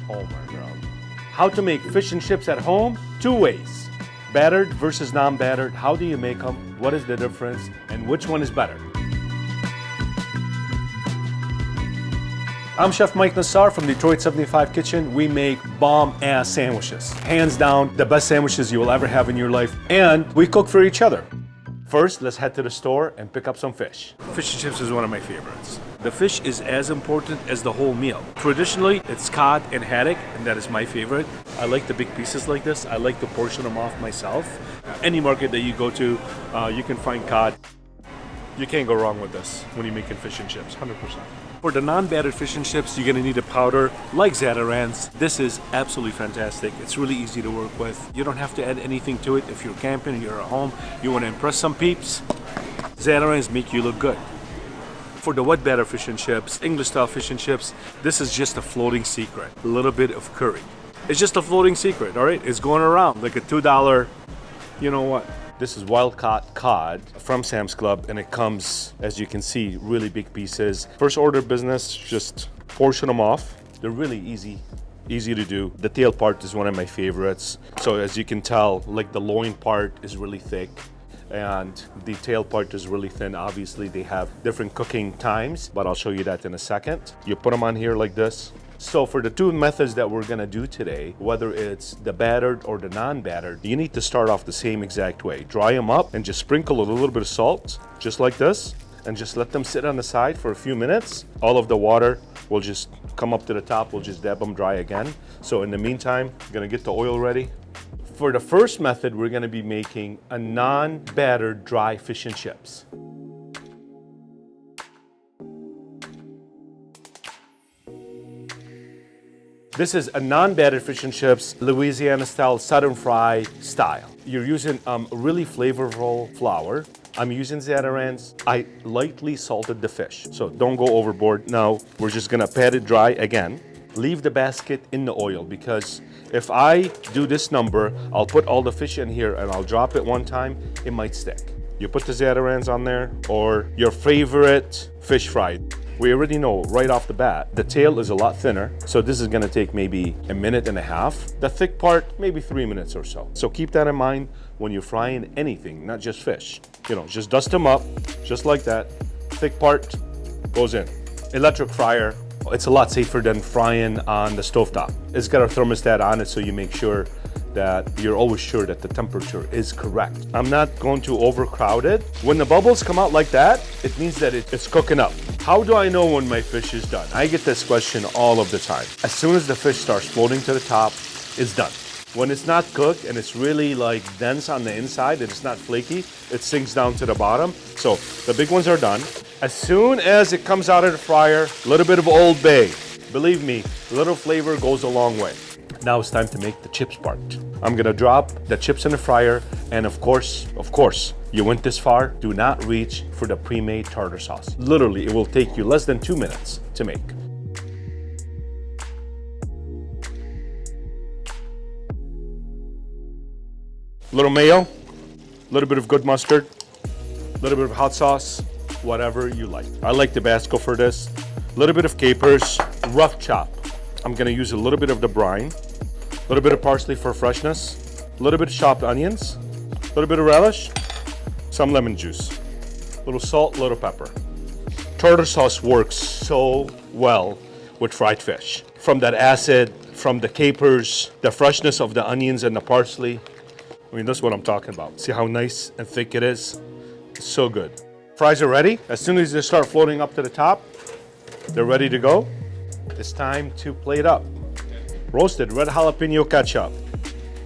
Oh my God. How to make fish and chips at home? Two ways. Battered versus non-battered. How do you make them? What is the difference? And which one is better? I'm Chef Mike Nassar from Detroit 75 Kitchen. We make bomb-ass sandwiches. Hands down, the best sandwiches you will ever have in your life. And we cook for each other. First, let's head to the store and pick up some fish. Fish and chips is one of my favorites. The fish is as important as the whole meal. Traditionally, it's cod and haddock, and that is my favorite. I like the big pieces like this. I like to portion them off myself. Any market that you go to, you can find cod. You can't go wrong with this when you're making fish and chips, 100%. For the non-battered fish and chips, you're gonna need a powder like Zatarain's. This is absolutely fantastic. It's really easy to work with. You don't have to add anything to it. If you're camping, you're at home, you wanna impress some peeps, Zatarain's make you look good. For the wet batter fish and chips, English style fish and chips, this is just a floating secret. A little bit of curry. It's just a floating secret, all right? It's going around like a $2, you know what? This is wild-caught cod from Sam's Club, and it comes, as you can see, really big pieces. First order of business, just portion them off. They're really easy to do. The tail part is one of my favorites. So as you can tell, like the loin part is really thick and the tail part is really thin. Obviously, they have different cooking times, but I'll show you that in a second. You put them on here like this. So for the two methods that we're gonna do today, whether it's the battered or the non-battered, you need to start off the same exact way. Dry them up and just sprinkle a little bit of salt, just like this, and just let them sit on the side for a few minutes. All of the water will just come up to the top. We'll just dab them dry again. So in the meantime, I'm gonna get the oil ready. For the first method, we're gonna be making a non-battered dry fish and chips. This is a non-battered fish and chips, Louisiana style, Southern fry style. You're using really flavorful flour. I'm using Zatarain's. I lightly salted the fish, so don't go overboard. Now, we're just gonna pat it dry again. Leave the basket in the oil, because if I do this number, I'll put all the fish in here and I'll drop it one time, it might stick. You put the Zatarain's on there, or your favorite fish fry. We already know right off the bat, the tail is a lot thinner, so this is gonna take maybe a minute and a half. The thick part, maybe 3 minutes or so. So keep that in mind when you're frying anything, not just fish. You know, just dust them up, just like that. Thick part goes in. Electric fryer, it's a lot safer than frying on the stovetop. It's got a thermostat on it, so you make sure that you're always sure that the temperature is correct. I'm not going to overcrowd it. When the bubbles come out like that, it means that it's cooking up. How do I know when my fish is done? I get this question all of the time. As soon as the fish starts floating to the top, it's done. When it's not cooked and it's really like dense on the inside and it's not flaky, it sinks down to the bottom. So the big ones are done. As soon as it comes out of the fryer, a little bit of Old Bay. Believe me, a little flavor goes a long way. Now it's time to make the chips part. I'm gonna drop the chips in the fryer, and of course, you went this far, do not reach for the pre-made tartar sauce. Literally, it will take you less than 2 minutes to make. Little mayo, a little bit of good mustard, a little bit of hot sauce, whatever you like. I like Tabasco for this. A little bit of capers, rough chop. I'm gonna use a little bit of the brine, a little bit of parsley for freshness, a little bit of chopped onions, a little bit of relish, some lemon juice, a little salt, a little pepper. Tartar sauce works so well with fried fish. From that acid, from the capers, the freshness of the onions and the parsley. I mean, that's what I'm talking about. See how nice and thick it is? It's so good. Fries are ready. As soon as they start floating up to the top, they're ready to go. It's time to plate up. Roasted red jalapeno ketchup.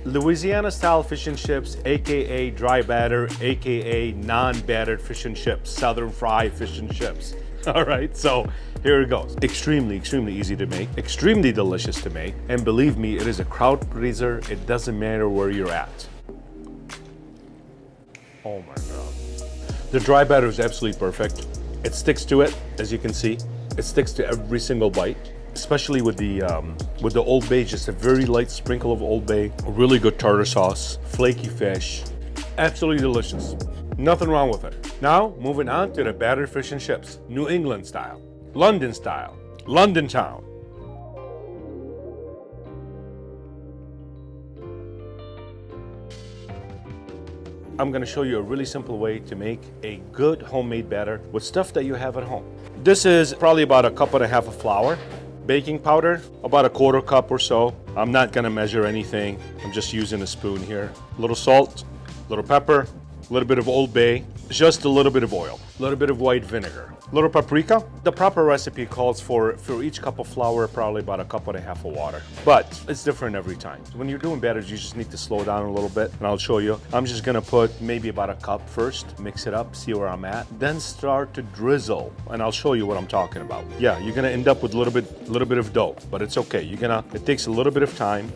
Louisiana style fish and chips, AKA dry batter, AKA non-battered fish and chips, Southern fry fish and chips. All right, so here it goes. Extremely easy to make, extremely delicious to make, and believe me, it is a crowd pleaser. It doesn't matter where you're at. Oh my God. The dry batter is absolutely perfect. It sticks to it, as you can see. It sticks to every single bite, especially with the Old Bay, just a very light sprinkle of Old Bay, a really good tartar sauce, flaky fish, absolutely delicious. Nothing wrong with it. Now, moving on to the battered fish and chips, New England style, London Town. I'm gonna show you a really simple way to make a good homemade batter with stuff that you have at home. This is probably about 1.5 cups of flour. Baking powder, about 1/4 cup or so. I'm not gonna measure anything. I'm just using a spoon here. A little salt, a little pepper, a little bit of Old Bay, just a little bit of oil, a little bit of white vinegar, a little paprika. The proper recipe calls for each cup of flour, probably about 1.5 cups of water. But it's different every time. When you're doing batters, you just need to slow down a little bit, and I'll show you. I'm just gonna put maybe about 1 cup first, mix it up, see where I'm at, then start to drizzle, and I'll show you what I'm talking about. Yeah, you're gonna end up with a little bit of dough, but it's okay. It takes a little bit of time.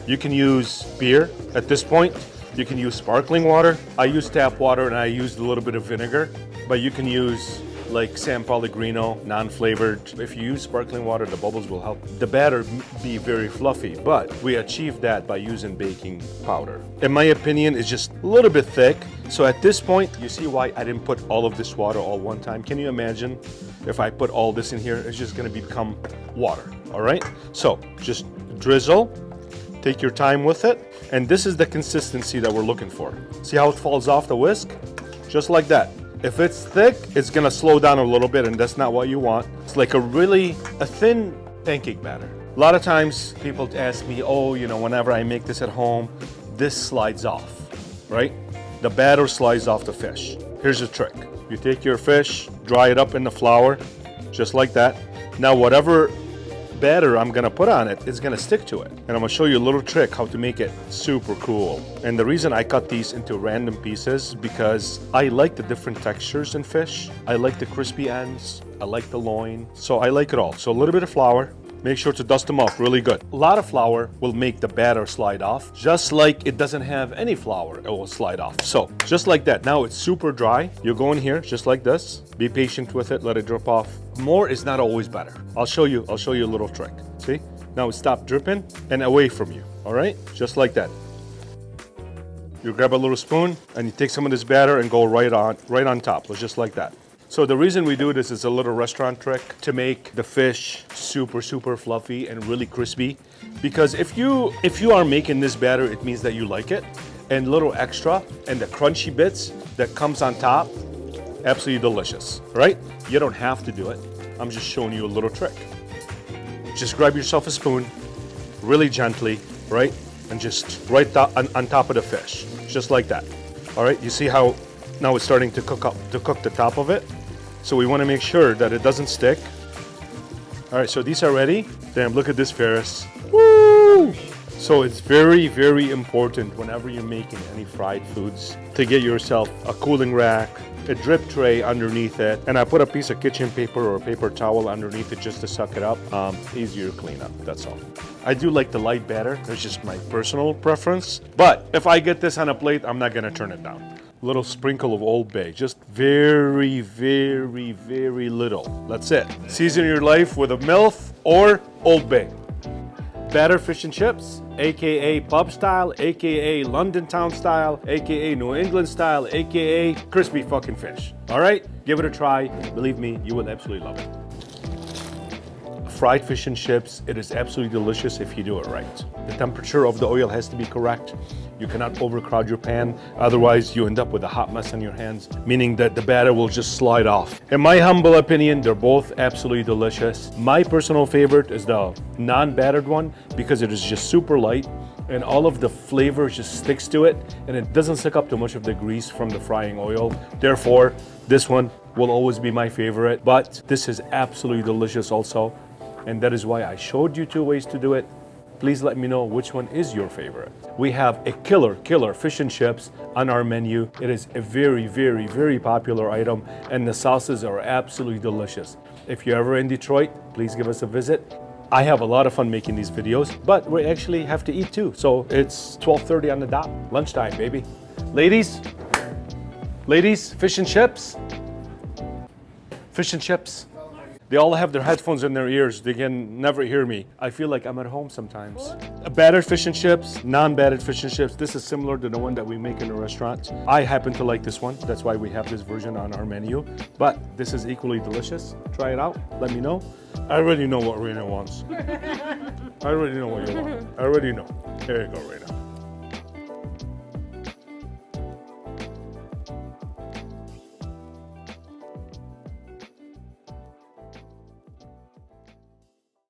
You can use beer at this point. You can use sparkling water. I use tap water and I used a little bit of vinegar, but you can use like San Pellegrino, non-flavored. If you use sparkling water, the bubbles will help the batter be very fluffy, but we achieve that by using baking powder. In my opinion, it's just a little bit thick. So at this point, you see why I didn't put all of this water all one time. Can you imagine if I put all this in here? It's just gonna become water, all right? So just drizzle, take your time with it, and this is the consistency that we're looking for. See how it falls off the whisk? Just like that. If it's thick, it's gonna slow down a little bit, and that's not what you want. It's like a thin pancake batter. A lot of times people ask me, oh, you know, whenever I make this at home, this slides off, right? The batter slides off the fish. Here's the trick. You take your fish, dry it up in the flour, just like that. Now, whatever batter I'm gonna put on it is gonna stick to it. And I'm gonna show you a little trick how to make it super cool. And the reason I cut these into random pieces because I like the different textures in fish. I like the crispy ends, I like the loin, so I like it all. So a little bit of flour, make sure to dust them off really good. A lot of flour will make the batter slide off, just like it doesn't have any flour, it will slide off. So just like that. Now it's super dry. You go in here just like this. Be patient with it, let it drip off. More is not always better. I'll show you a little trick. See? Now it stopped dripping and away from you. All right? Just like that. You grab a little spoon and you take some of this batter and go right on top, just like that. So the reason we do this is a little restaurant trick to make the fish super, super fluffy and really crispy. Because if you are making this batter, it means that you like it. And a little extra and the crunchy bits that comes on top, absolutely delicious, right? You don't have to do it. I'm just showing you a little trick. Just grab yourself a spoon, really gently, right? And just on top of the fish, just like that. All right, you see how now it's starting to cook the top of it? So we want to make sure that it doesn't stick. All right, so these are ready. Damn, look at this, Ferris. Woo! So it's very, very important whenever you're making any fried foods to get yourself a cooling rack, a drip tray underneath it, and I put a piece of kitchen paper or a paper towel underneath it just to suck it up. Easier to clean up, that's all. I do like the light batter. That's just my personal preference. But if I get this on a plate, I'm not gonna turn it down. Little sprinkle of Old Bay, just very, very, very little. That's it. Season your life with a MILF or Old Bay. Battered fish and chips, AKA pub style, AKA London town style, AKA New England style, AKA crispy fucking fish. All right, give it a try. Believe me, you will absolutely love it. Fried fish and chips, it is absolutely delicious if you do it right. The temperature of the oil has to be correct. You cannot overcrowd your pan, otherwise you end up with a hot mess on your hands, meaning that the batter will just slide off. In my humble opinion, they're both absolutely delicious. My personal favorite is the non-battered one because it is just super light and all of the flavor just sticks to it and it doesn't suck up too much of the grease from the frying oil. Therefore, this one will always be my favorite, but this is absolutely delicious also. And that is why I showed you 2 ways to do it. Please let me know which one is your favorite. We have a killer fish and chips on our menu. It is a very, very, very popular item and the sauces are absolutely delicious. If you're ever in Detroit, please give us a visit. I have a lot of fun making these videos, but we actually have to eat too. So it's 12:30 on the dot, lunchtime, baby. Ladies, fish and chips. Fish and chips. They all have their headphones in their ears. They can never hear me. I feel like I'm at home sometimes. Battered fish and chips, non-battered fish and chips. This is similar to the one that we make in the restaurant. I happen to like this one. That's why we have this version on our menu. But this is equally delicious. Try it out. Let me know. I already know what Reina wants. I already know what you want. I already know. There you go, Reina.